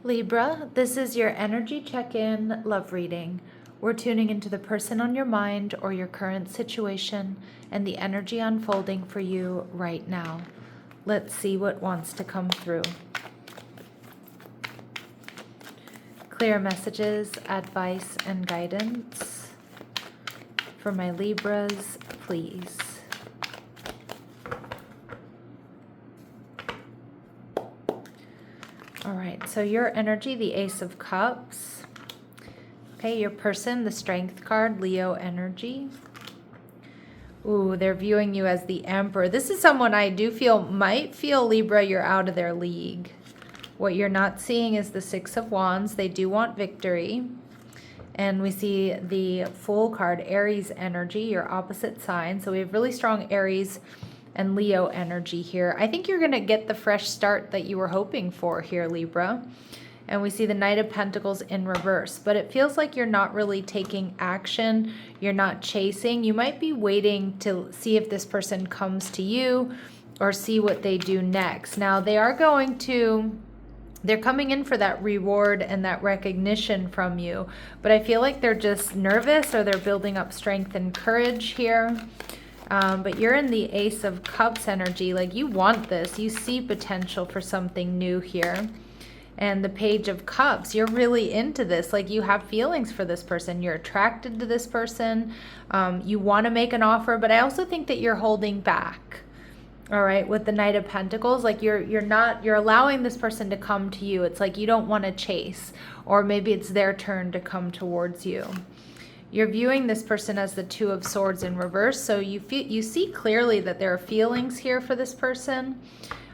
Libra, this is your energy check-in love reading. We're tuning into the person on your mind or your current situation and the energy unfolding for you right now. Let's see what wants to come through. Clear messages, advice, and guidance for my Libras, please. All right, so your energy, the Ace of Cups. Okay, your person, the Strength card, Leo energy. Ooh, they're viewing you as the Emperor. This is someone I do feel might feel, Libra, you're out of their league. What you're not seeing is the Six of Wands. They do want victory. And we see the Fool card, Aries energy, your opposite sign. So we have really strong Aries and Leo energy here. I think you're going to get the fresh start that you were hoping for here, Libra. And we see the Knight of Pentacles in reverse. But it feels like you're not really taking action. You're not chasing. You might be waiting to see if this person comes to you or see what they do next. Now, they are going to... They're coming in for that reward and that recognition from you. But I feel like they're just nervous, or they're building up strength and courage here. But you're in the Ace of Cups energy. Like, you want this. You see potential for something new here. And the Page of Cups, you're really into this. Like, you have feelings for this person. You're attracted to this person. You want to make an offer, but I also think that you're holding back. All right, with the Knight of Pentacles, like you're allowing this person to come to you. It's like you don't want to chase, or maybe it's their turn to come towards you. You're viewing this person as the Two of Swords in reverse, so you see clearly that there are feelings here for this person,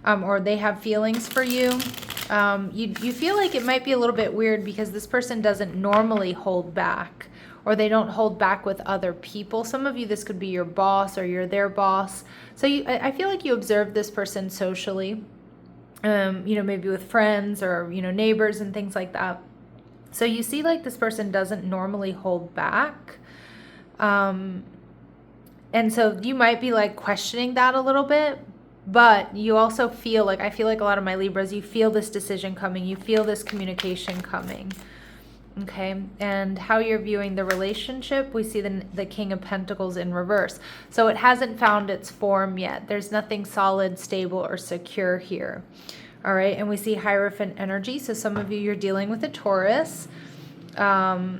or they have feelings for you. You feel like it might be a little bit weird because this person doesn't normally hold back, or they don't hold back with other people. Some of you, this could be your boss or you're their boss. So I feel like you observe this person socially, maybe with friends or, neighbors and things like that. So you see like this person doesn't normally hold back. And so you might be like questioning that a little bit, but you also feel like, I feel like a lot of my Libras, you feel this decision coming, you feel this communication coming. Okay, and how you're viewing the relationship, we see the King of Pentacles in reverse. So it hasn't found its form yet. There's nothing solid, stable, or secure here. All right, and we see Hierophant energy. So some of you, you're dealing with a Taurus. I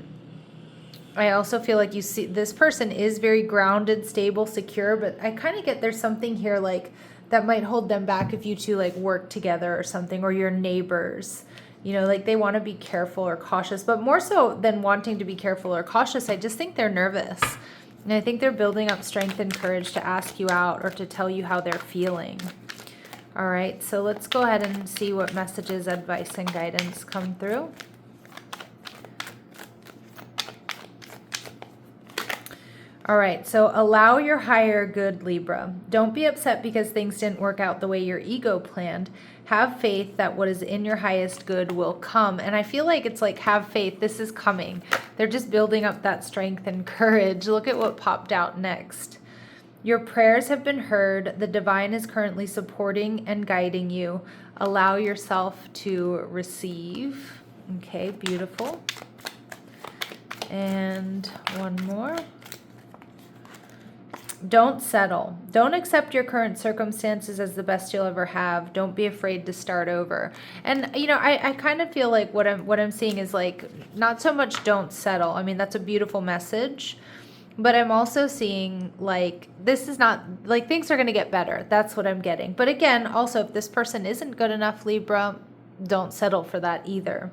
also feel like you see this person is very grounded, stable, secure, but I kind of get there's something here like that might hold them back if you two like work together or something, or your neighbors. Like they want to be careful or cautious, but more so than wanting to be careful or cautious, I just think they're nervous. And I think they're building up strength and courage to ask you out or to tell you how they're feeling. All right, so let's go ahead and see what messages, advice, and guidance come through. All right, so allow your higher good, Libra. Don't be upset because things didn't work out the way your ego planned. Have faith that what is in your highest good will come. And I feel like it's like, have faith, this is coming. They're just building up that strength and courage. Look at what popped out next. Your prayers have been heard. The divine is currently supporting and guiding you. Allow yourself to receive. Okay, beautiful. And one more. Don't settle. Don't accept your current circumstances as the best you'll ever have. Don't be afraid to start over. And, I kind of feel like what I'm seeing is like, not so much don't settle. I mean, that's a beautiful message. But I'm also seeing like, this is not, like things are going to get better. That's what I'm getting. But again, also, if this person isn't good enough, Libra, don't settle for that either.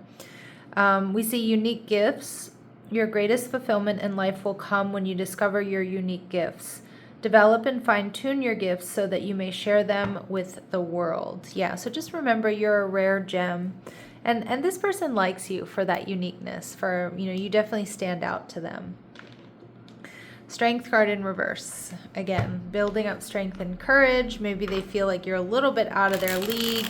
We see unique gifts. Your greatest fulfillment in life will come when you discover your unique gifts. Develop and fine-tune your gifts so that you may share them with the world. Yeah, so just remember you're a rare gem. And this person likes you for that uniqueness. For, you definitely stand out to them. Strength card in reverse. Again, building up strength and courage. Maybe they feel like you're a little bit out of their league.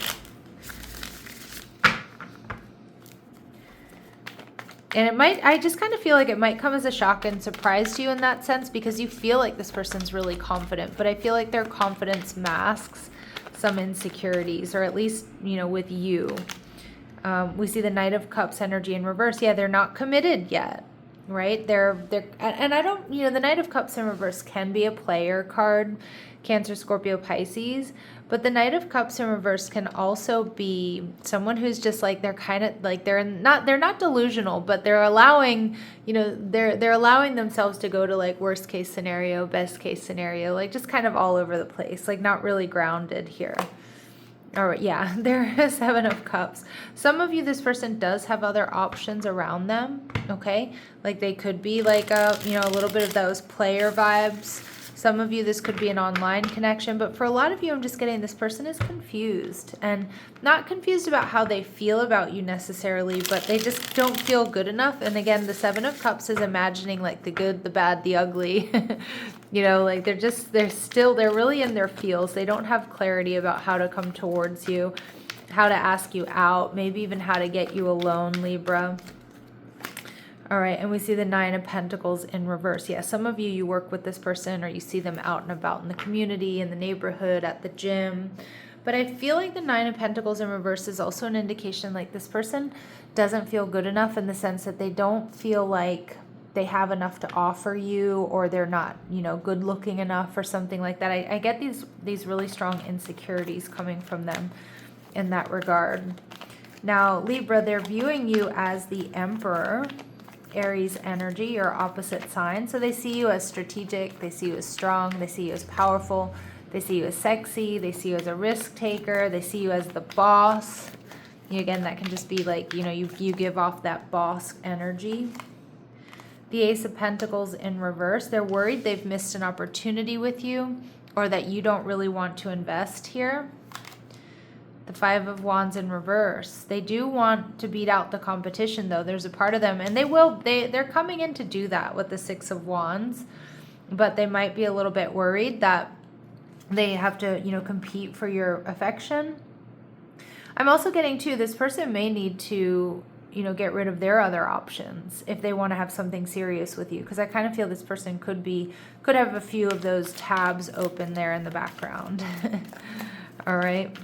And I just kind of feel like it might come as a shock and surprise to you in that sense, because you feel like this person's really confident, but I feel like their confidence masks some insecurities, or at least, with you. We see the Knight of Cups energy in reverse. Yeah, they're not committed yet, right? And I don't, the Knight of Cups in reverse can be a player card, Cancer, Scorpio, Pisces, but the Knight of Cups in reverse can also be someone who's just like, they're kind of like, they're not delusional, but they're allowing, they're allowing themselves to go to like worst case scenario, best case scenario, like just kind of all over the place, like not really grounded here. All right, yeah, there is Seven of Cups. Some of you, this person does have other options around them, okay? Like they could be like a little bit of those player vibes. Some of you, this could be an online connection, but for a lot of you, I'm just getting this person is confused, and not confused about how they feel about you necessarily, but they just don't feel good enough. And again, the Seven of Cups is imagining like the good, the bad, the ugly. Like they're really in their feels. They don't have clarity about how to come towards you, how to ask you out, maybe even how to get you alone, Libra. All right, and we see the Nine of Pentacles in reverse. Yeah, some of you, you work with this person or you see them out and about in the community, in the neighborhood, at the gym. But I feel like the Nine of Pentacles in reverse is also an indication like this person doesn't feel good enough, in the sense that they don't feel like they have enough to offer you, or they're not, good looking enough or something like that. I get these really strong insecurities coming from them in that regard. Now, Libra, they're viewing you as the Emperor, Aries energy, your opposite sign. So they see you as strategic, they see you as strong, they see you as powerful, they see you as sexy, they see you as a risk taker, they see you as the boss. Again, that can just be like, you give off that boss energy. The Ace of Pentacles in reverse. They're worried they've missed an opportunity with you, or that you don't really want to invest here. The Five of Wands in reverse. They do want to beat out the competition, though. There's a part of them, and they're coming in to do that with the Six of Wands, but they might be a little bit worried that they have to, compete for your affection. I'm also getting too, this person may need to get rid of their other options if they want to have something serious with you, because I kind of feel this person could have a few of those tabs open there in the background. All right.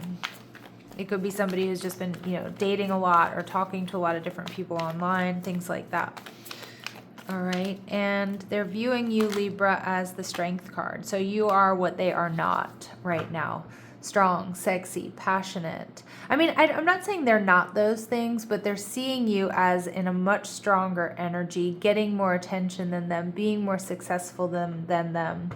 It could be somebody who's just been, dating a lot or talking to a lot of different people online, things like that. All right. And they're viewing you, Libra, as the Strength card. So you are what they are not right now. Strong, sexy, passionate. I mean, I'm not saying they're not those things, but they're seeing you as in a much stronger energy, getting more attention than them, being more successful than them,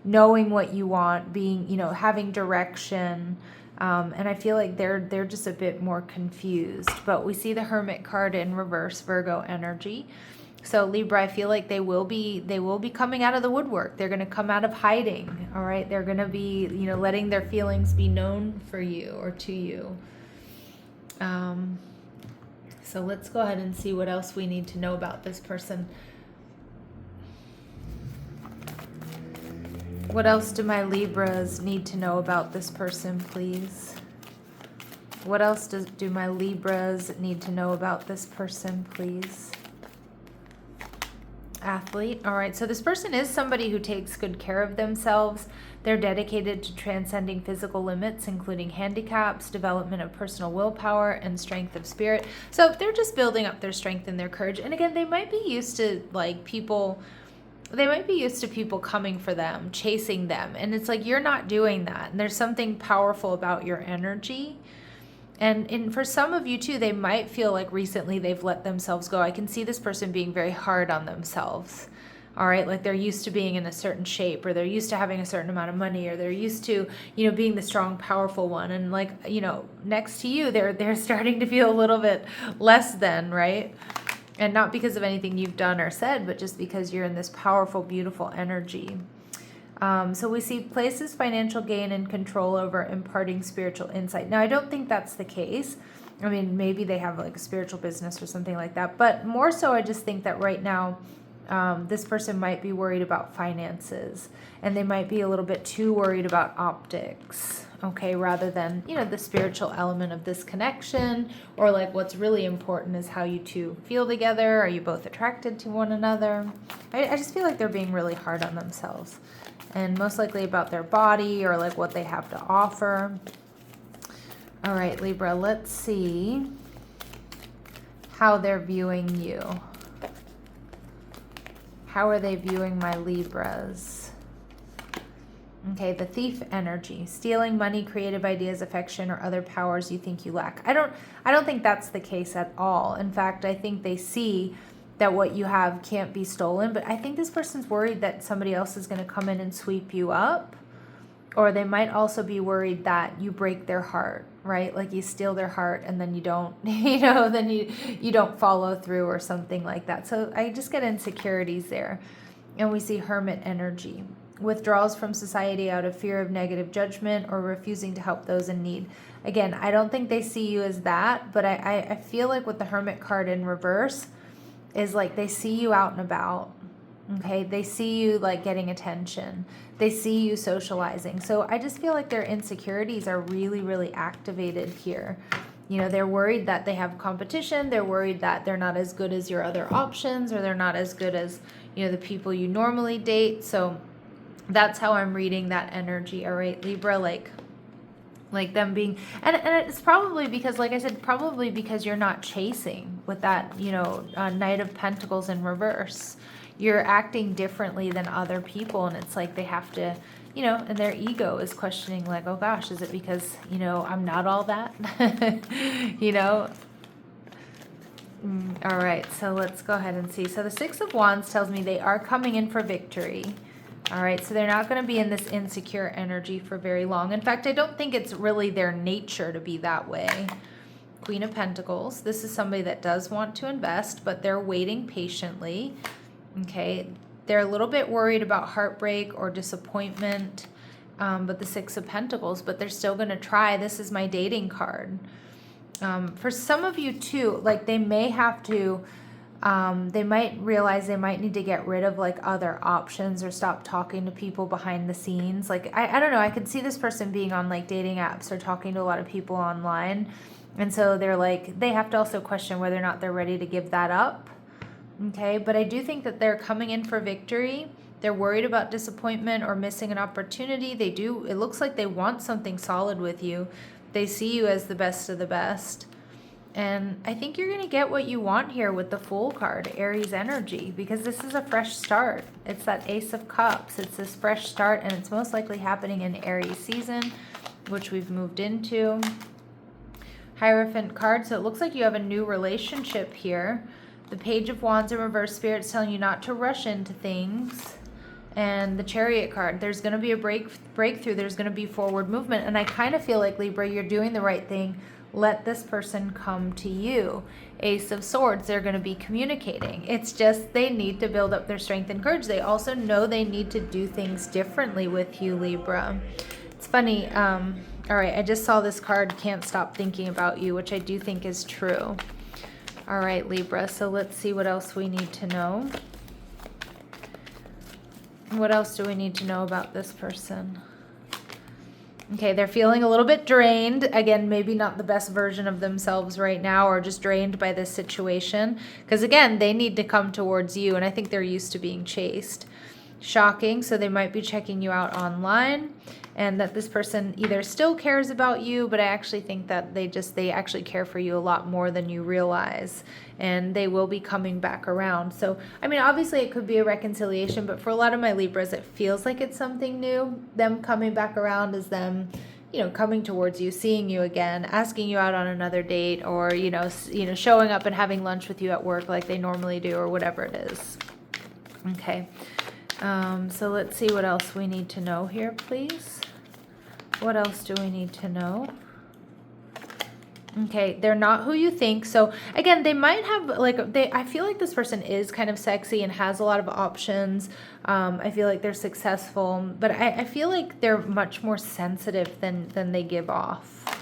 knowing what you want, being, having direction. And I feel like they're just a bit more confused. But we see the Hermit card in reverse, Virgo energy. So Libra, I feel like they will be coming out of the woodwork. They're going to come out of hiding. All right. They're going to be, letting their feelings be known for you or to you. So let's go ahead and see what else we need to know about this person. What else do my Libras need to know about this person, please? What else do my Libras need to know about this person, please? Athlete. All right, so this person is somebody who takes good care of themselves. They're dedicated to transcending physical limits, including handicaps, development of personal willpower, and strength of spirit. So they're just building up their strength and their courage. And again, they might be used to people coming for them, chasing them. And it's like, you're not doing that. And there's something powerful about your energy. And for some of you too, they might feel like recently they've let themselves go. I can see this person being very hard on themselves. All right, like they're used to being in a certain shape, or they're used to having a certain amount of money, or they're used to, being the strong, powerful one. And like, next to you, they're starting to feel a little bit less than, right? And not because of anything you've done or said, but just because you're in this powerful, beautiful energy. So we see places financial gain and control over imparting spiritual insight. Now, I don't think that's the case. I mean, maybe they have like a spiritual business or something like that. But more so, I just think that right now, this person might be worried about finances. And they might be a little bit too worried about optics. Okay, rather than, the spiritual element of this connection, or like what's really important is how you two feel together. Are you both attracted to one another? I just feel like they're being really hard on themselves, and most likely about their body or like what they have to offer. All right, Libra, let's see how they're viewing you. How are they viewing my Libras? Okay, the thief energy, stealing money, creative ideas, affection, or other powers you think you lack. I don't think that's the case at all. In fact, I think they see that what you have can't be stolen, but I think this person's worried that somebody else is going to come in and sweep you up. Or they might also be worried that you break their heart, right? Like you steal their heart and then you don't, then you don't follow through or something like that. So I just get insecurities there. And we see hermit energy. Withdrawals from society out of fear of negative judgment or refusing to help those in need. Again, I don't think they see you as that, but I feel like with the hermit card in reverse is like they see you out and about. Okay, they see you like getting attention. They see you socializing. So I just feel like their insecurities are really, really activated here. They're worried that they have competition. They're worried that they're not as good as your other options, or they're not as good as, the people you normally date. So that's how I'm reading that energy. All right, Libra, like them being, and it's probably because, like I said, probably because you're not chasing with that, Knight of Pentacles in reverse. You're acting differently than other people, and it's like they have to, and their ego is questioning, like, oh gosh, is it because, I'm not all that? All right, so let's go ahead and see. So the Six of Wands tells me they are coming in for victory. All right, so they're not going to be in this insecure energy for very long. In fact, I don't think it's really their nature to be that way. Queen of Pentacles. This is somebody that does want to invest, but they're waiting patiently. Okay, they're a little bit worried about heartbreak or disappointment, but the Six of Pentacles, but they're still going to try. This is my dating card. For some of you too, like they may have to, they might realize they might need to get rid of like other options or stop talking to people behind the scenes. Like, I don't know, I could see this person being on like dating apps or talking to a lot of people online. And so they're like, they have to also question whether or not they're ready to give that up. Okay, but I do think that they're coming in for victory. They're worried about disappointment or missing an opportunity. It looks like they want something solid with you. They see you as the best of the best. And I think you're going to get what you want here with the Fool card, Aries energy, because this is a fresh start. It's that Ace of Cups. It's this fresh start, and it's most likely happening in Aries season, which we've moved into. Hierophant card, so it looks like you have a new relationship here. The Page of Wands in reverse, Spirit's telling you not to rush into things. And the Chariot card, there's going to be a breakthrough. There's going to be forward movement. And I kind of feel like, Libra, you're doing the right thing. Let this person come to you. Ace of Swords, they're going to be communicating. It's just they need to build up their strength and courage. They also know they need to do things differently with you, Libra. It's funny. All right, I just saw this card, Can't Stop Thinking About You, which I do think is true. All right, Libra, so let's see what else we need to know. What else do we need to know about this person? Okay, they're feeling a little bit drained. Again, maybe not the best version of themselves right now, or just drained by this situation. Because again, they need to come towards you, and I think they're used to being chased. Shocking, so they might be checking you out online, and that this person either still cares about you, but I actually think that they actually care for you a lot more than you realize, and they will be coming back around. So, I mean, obviously it could be a reconciliation, but for a lot of my Libras, it feels like it's something new. Them coming back around is them, coming towards you, seeing you again, asking you out on another date, or, showing up and having lunch with you at work like they normally do, or whatever it is. Okay. So let's see what else we need to know here, please. What else do we need to know? Okay, they're not who you think. So again, they might have I feel like this person is kind of sexy and has a lot of options. I feel like they're successful, but I feel like they're much more sensitive than they give off.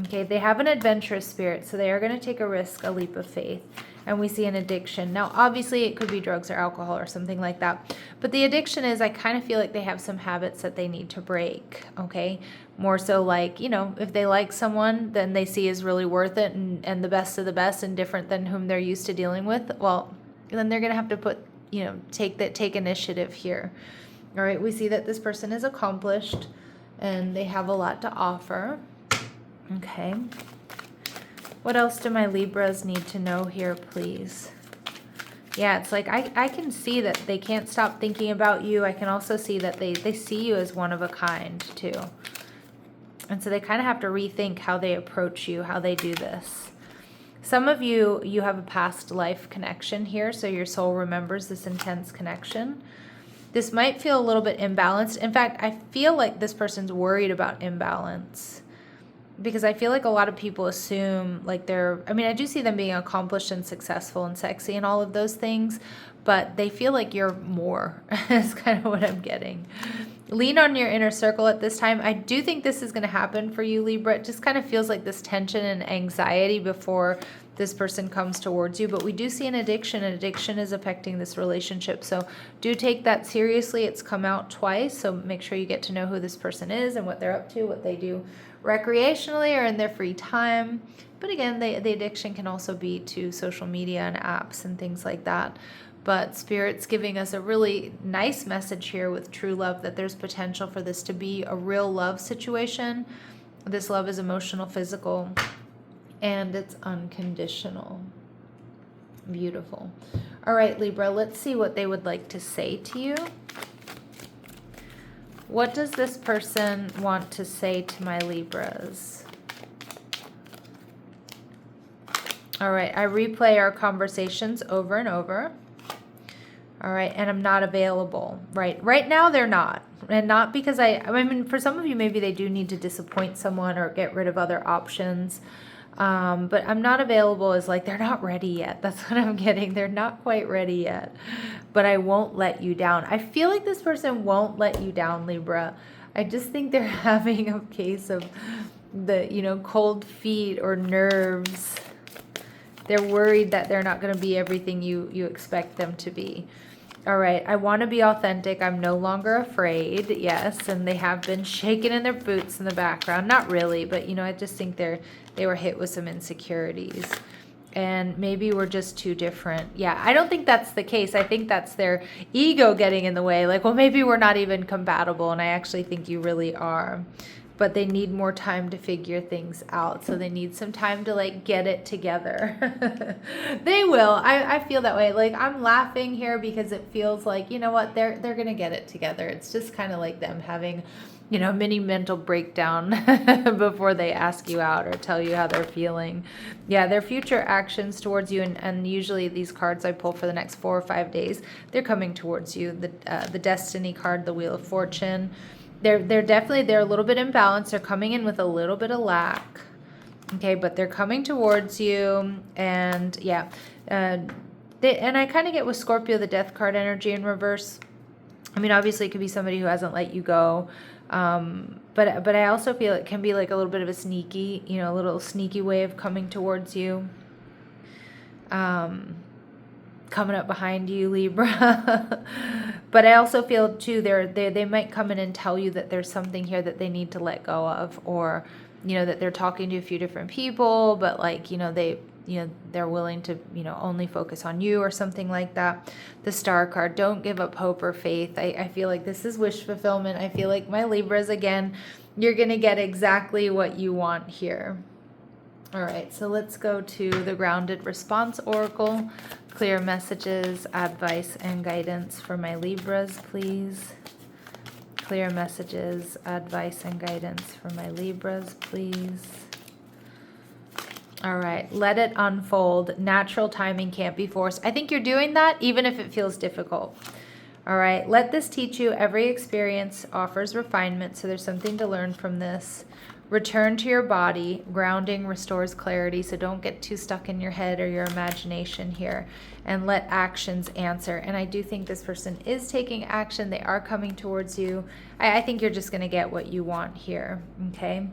Okay, they have an adventurous spirit, so they are going to take a risk, a leap of faith. And we see an addiction. Now, obviously, it could be drugs or alcohol or something like that. But the addiction is, I kind of feel like they have some habits that they need to break, okay? More so like, if they like someone, then they see is really worth it and the best of the best and different than whom they're used to dealing with, well, then they're going to have to take initiative here. All right, we see that this person is accomplished and they have a lot to offer. Okay. What else do my Libras need to know here, please? Yeah, it's like I can see that they can't stop thinking about you. I can also see that they see you as one of a kind too. And so they kind of have to rethink how they approach you, how they do this. Some of you have a past life connection here, so your soul remembers this intense connection. This might feel a little bit imbalanced. In fact, I feel like this person's worried about imbalance. Because I feel like a lot of people assume like I do see them being accomplished and successful and sexy and all of those things, but they feel like you're more. Is kind of what I'm getting. Lean on your inner circle at this time. I do think this is going to happen for you, Libra. It just kind of feels like this tension and anxiety before this person comes towards you, but we do see an addiction. An addiction is affecting this relationship, so do take that seriously. It's come out twice, so make sure you get to know who this person is and what they're up to, what they do recreationally or in their free time. But again, the addiction can also be to social media and apps and things like that. But Spirit's giving us a really nice message here with true love, that there's potential for this to be a real love situation. This love is emotional, physical, and it's unconditional. Beautiful. All right, Libra, let's see what they would like to say to you. What does this person want to say to my Libras? All right, I replay our conversations over and over. All right, and I'm not available. Right now they're not. And not because I mean, for some of you, maybe they do need to disappoint someone or get rid of other options. But I'm not available is like they're not ready yet. That's what I'm getting. They're not quite ready yet. But I won't let you down. I feel like this person won't let you down, Libra. I just think they're having a case of the, cold feet or nerves. They're worried that they're not going to be everything you expect them to be. All right, I want to be authentic. I'm no longer afraid. Yes, and they have been shaking in their boots in the background. Not really, but I just think they were hit with some insecurities. And maybe we're just too different. Yeah, I don't think that's the case. I think that's their ego getting in the way. Like, well, maybe we're not even compatible, and I actually think you really are. But they need more time to figure things out. So they need some time to get it together. They will. I feel that way. Like, I'm laughing here because it feels like, you know what, they're going to get it together. It's just kind of like them having, mini mental breakdown before they ask you out or tell you how they're feeling. Yeah, their future actions towards you, and usually these cards I pull for the next 4 or 5 days, they're coming towards you. The Destiny card, the Wheel of Fortune. They're a little bit imbalanced. They're coming in with a little bit of lack. Okay, but they're coming towards you, and yeah. And I kind of get with Scorpio, the Death card energy in reverse. I mean, obviously it could be somebody who hasn't let you go. But I also feel it can be like a little bit of a little sneaky way of coming towards you. Coming up behind you, Libra. But I also feel too they might come in and tell you that there's something here that they need to let go of, or that they're talking to a few different people, but they're willing to only focus on you or something like that. The Star card, don't give up hope or faith. I feel like this is wish fulfillment. I feel like my Libras, again, you're gonna get exactly what you want here. All right, so let's go to the Grounded Response Oracle. Clear messages, advice, and guidance for my Libras, please. Clear messages, advice, and guidance for my Libras, please. All right, let it unfold. Natural timing can't be forced. I think you're doing that even if it feels difficult. All right, let this teach you. Every experience offers refinement, so there's something to learn from this. Return to your body. Grounding restores clarity, so don't get too stuck in your head or your imagination here. And let actions answer. And I do think this person is taking action. They are coming towards you. I think you're just going to get what you want here, okay?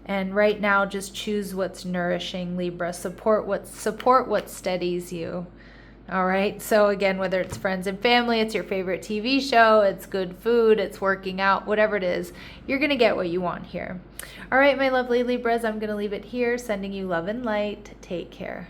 And right now, just choose what's nourishing, Libra. Support what steadies you. All right, so again, whether it's friends and family, it's your favorite TV show, it's good food, it's working out, whatever it is, you're going to get what you want here. All right, my lovely Libras, I'm going to leave it here, sending you love and light. Take care.